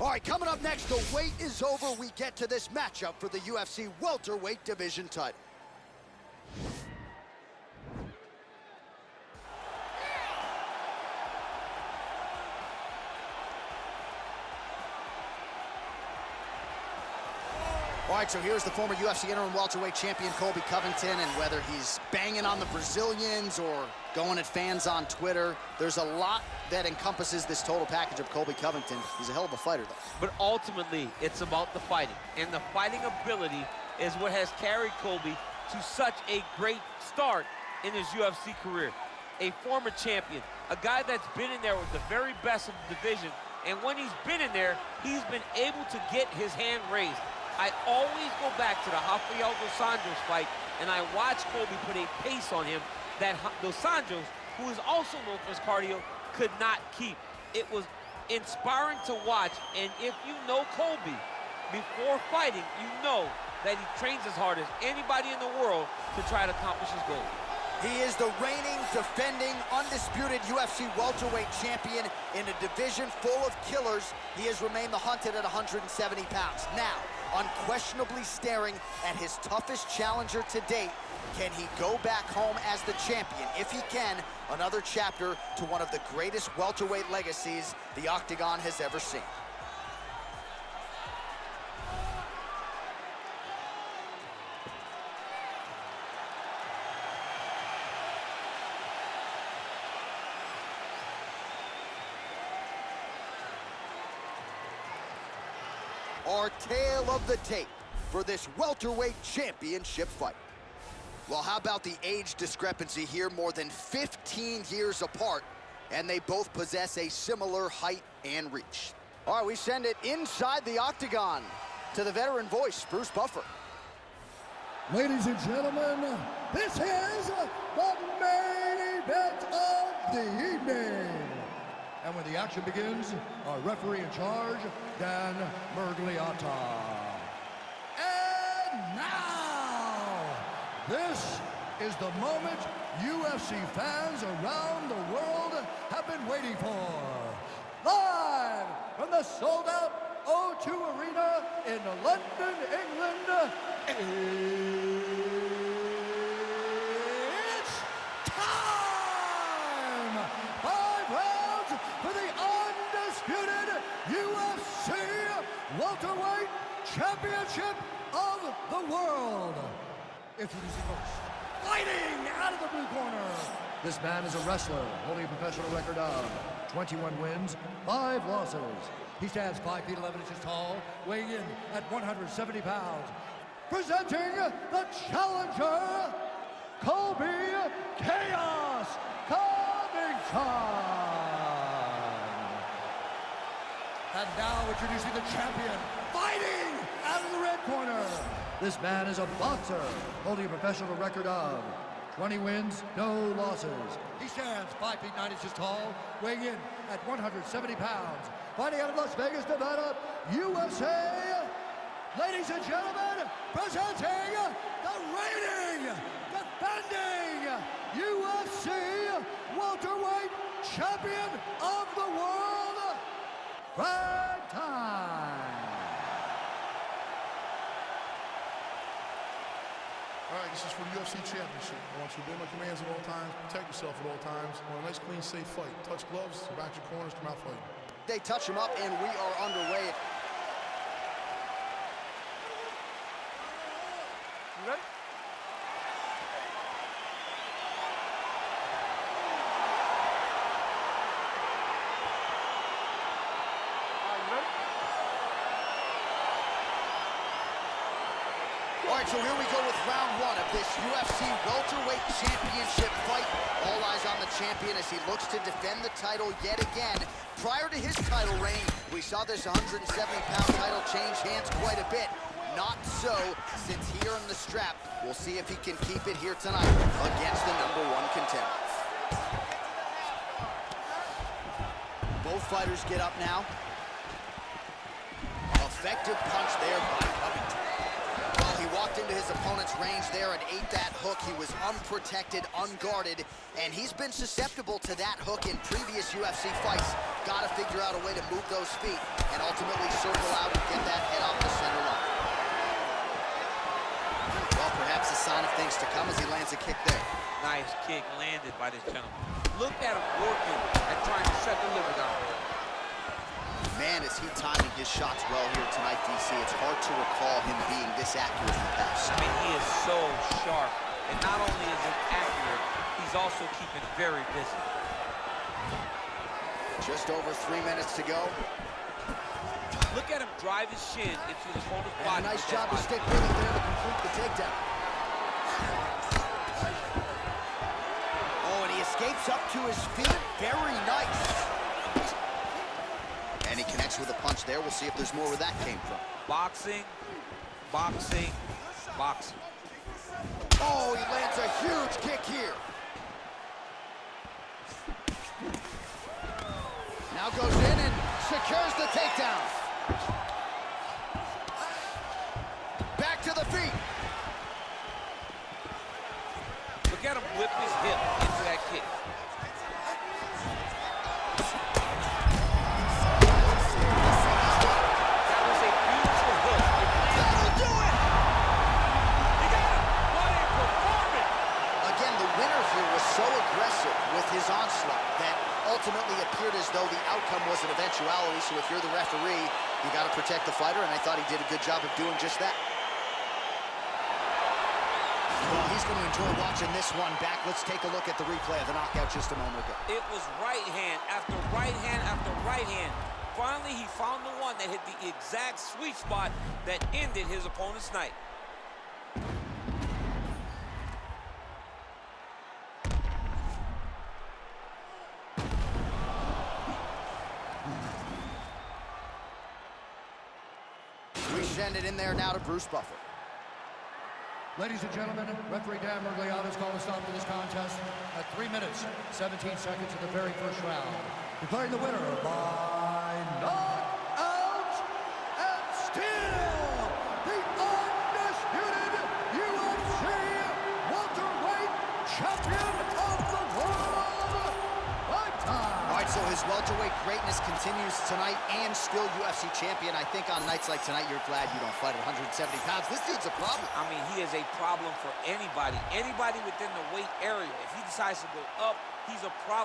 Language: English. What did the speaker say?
All right, coming up next, the wait is over. We get to this matchup for the UFC welterweight division title. All right, so here's the former UFC interim welterweight champion, Colby Covington, and whether he's banging on the Brazilians or going at fans on Twitter, there's a lot that encompasses this total package of Colby Covington. He's a hell of a fighter, though. But ultimately, it's about the fighting, and the fighting ability is what has carried Colby to such a great start in his UFC career. A former champion, a guy that's been in there with the very best of the division, and when he's been in there, he's been able to get his hand raised. I always go back to the Rafael Dos Anjos fight, and I watch Colby put a pace on him that Dos Anjos, who is also known for his cardio, could not keep. It was inspiring to watch, and if you know Colby before fighting, you know that he trains as hard as anybody in the world to try to accomplish his goal. He is the reigning, defending, undisputed UFC welterweight champion in a division full of killers. He has remained the hunted at 170 pounds. Now, unquestionably staring at his toughest challenger to date, can he go back home as the champion? If he can, another chapter to one of the greatest welterweight legacies the Octagon has ever seen. Our tale of the tape for this welterweight championship fight. Well, how about the age discrepancy here? More than 15 years apart, and they both possess a similar height and reach. All right, we send it inside the Octagon to the veteran voice, Bruce Buffer. Ladies and gentlemen, this is the main event of the evening. And when the action begins, our referee in charge, Dan Mergliata. And now, this is the moment UFC fans around the world have been waiting for. Live from the sold-out O2 Arena in London, England, it's time! 5 rounds for the undisputed UFC welterweight championship of the world. Introducing first, fighting out of the blue corner. This man is a wrestler holding a professional record of 21 wins, 5 losses. He stands 5 feet 11 inches tall, weighing in at 170 pounds. Presenting the challenger, Colby Chaos Covington. And now introducing the champion, fighting out of the red corner. This man is a boxer, holding a professional record of 20 wins, no losses. He stands 5 feet 9 inches tall, weighing in at 170 pounds. Fighting out of Las Vegas, Nevada, USA. Ladies and gentlemen, presenting the reigning, defending UFC welterweight champion of the world, Prime Time. All right, this is for the UFC Championship. I want you to obey my commands at all times, protect yourself at all times. I want a nice, clean, safe fight. Touch gloves, back your corners, come out fighting. They touch him up, and we are underway. You ready? All right, so here we go with round 1 of this UFC welterweight championship fight. All eyes on the champion as he looks to defend the title yet again. Prior to his title reign, we saw this 170-pound title change hands quite a bit. Not so since here in the strap. We'll see if he can keep it here tonight against the #1 contender. Both fighters get up now. Effective punch there by Covington. Well, he walked into his opponent's range there and ate that hook. He was unprotected, unguarded, and he's been susceptible to that hook in previous UFC fights. Got to figure out a way to move those feet and ultimately circle out and get that head off the center line. Well, perhaps a sign of things to come as he lands a kick there. Nice kick landed by this gentleman. Look at him working and trying to shut the liver down. Man, is he timing his shots well here tonight, DC. It's hard to recall him being this accurate in the past. I mean, he is so sharp. And not only is he accurate, he's also keeping very busy. Just over 3 minutes to go. Look at him drive his shin into his opponent's body. And a nice job to stick with it there to complete the takedown. Oh, and he escapes up to his feet. Very nice. And he connects with a punch there. We'll see if there's more where that came from. Boxing, boxing, boxing. Oh, he lands a huge kick here. Now goes in and secures the takedown. Back to the feet. Look at him whip his hip into that kick. That was a beautiful hook. That'll do it! He got him! What a performance! Again, the winner here was so aggressive with his onslaught that ultimately appeared as though the outcome was an eventuality. So if you're the referee, you got to protect the fighter, and I thought he did a good job of doing just that. Well, he's going to enjoy watching this one back. Let's take a look at the replay of the knockout just a moment ago. It was right hand after right hand after right hand. Finally, he found the one that hit the exact sweet spot that ended his opponent's night. We send it in there now to Bruce Buffer. Ladies and gentlemen, referee Dan Mergliano's called a stop to this contest at 3 minutes, 17 seconds of the very first round. Declaring the winner by knockout and still the undisputed UFC welterweight champion of the world, Lifetime. All right, so his welterweight greatness continues tonight and still UFC champion. I think on nights like tonight, you're glad you don't fight at 170 pounds. This dude's a problem. I mean, he is a problem for anybody. Anybody within the weight area. If he decides to go up, he's a problem.